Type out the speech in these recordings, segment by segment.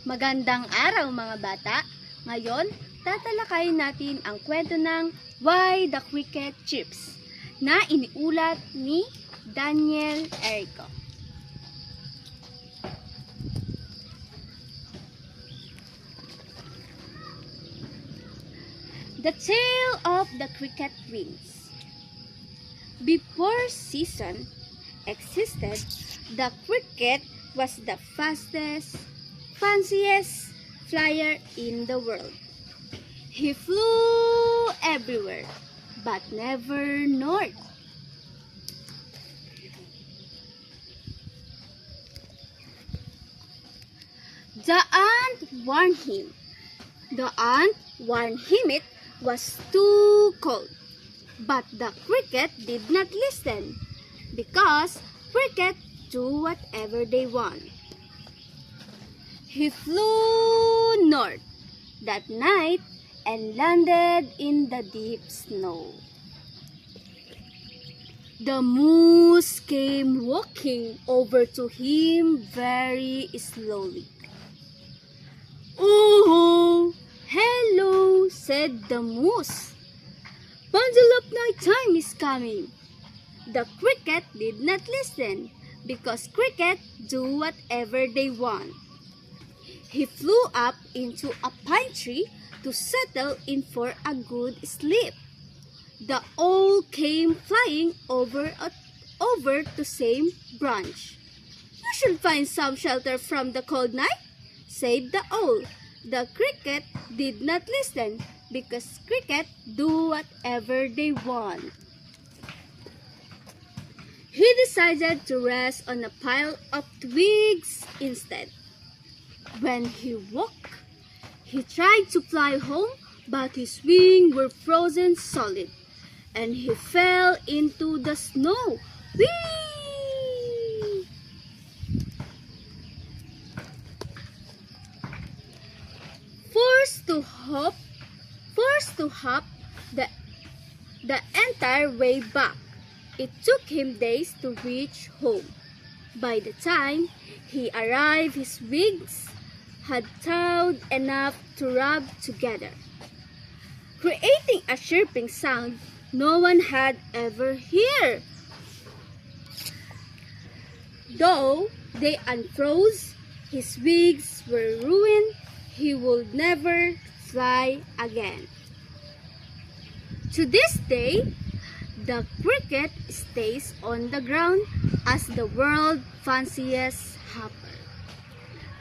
Magandang araw mga bata! Ngayon, tatalakayin natin ang kwento ng Why the Cricket Chirps na iniulat ni Daniel Erico. The Tale of the Cricket Wings. Before season existed, the cricket was the fastest, fanciest flyer in the world. He flew everywhere, but never north. The ant warned him. It was too cold. But the cricket did not listen, because cricket do whatever they want. He flew north that night and landed in the deep snow. The moose came walking over to him very slowly. "Oh, hello," said the moose. "Bundle up, night time is coming." The cricket did not listen, because cricket do whatever they want. He flew up into a pine tree to settle in for a good sleep. The owl came flying over to same branch. "You should find some shelter from the cold night," said the owl. The cricket did not listen, because cricket do whatever they want. He decided to rest on a pile of twigs instead. When he woke, he tried to fly home, but his wings were frozen solid, and he fell into the snow. Whee! Forced to hop the entire way back. It took him days to reach home. By the time he arrived, his wings had thawed enough to rub together, creating a chirping sound no one had ever heard. Though they unfroze, his wings were ruined. He would never fly again. To this day, the cricket stays on the ground as the world's fanciest hopper.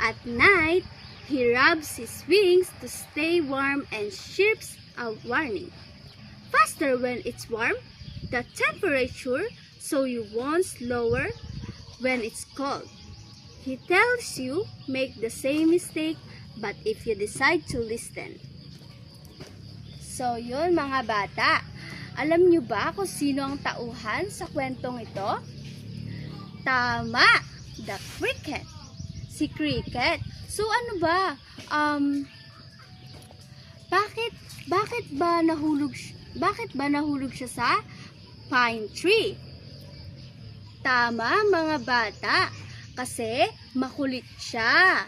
At night, he rubs his wings to stay warm and chirps a warning. Faster when it's warm, the temperature, so you won't slower when it's cold. He tells you make the same mistake, but if you decide to listen. So yun mga bata, alam nyo ba kung sino ang tauhan sa kwentong ito? Tama! The cricket. Si Cricket. So ano ba? Bakit ba nahulog siya sa pine tree? Tama mga bata, kasi makulit siya.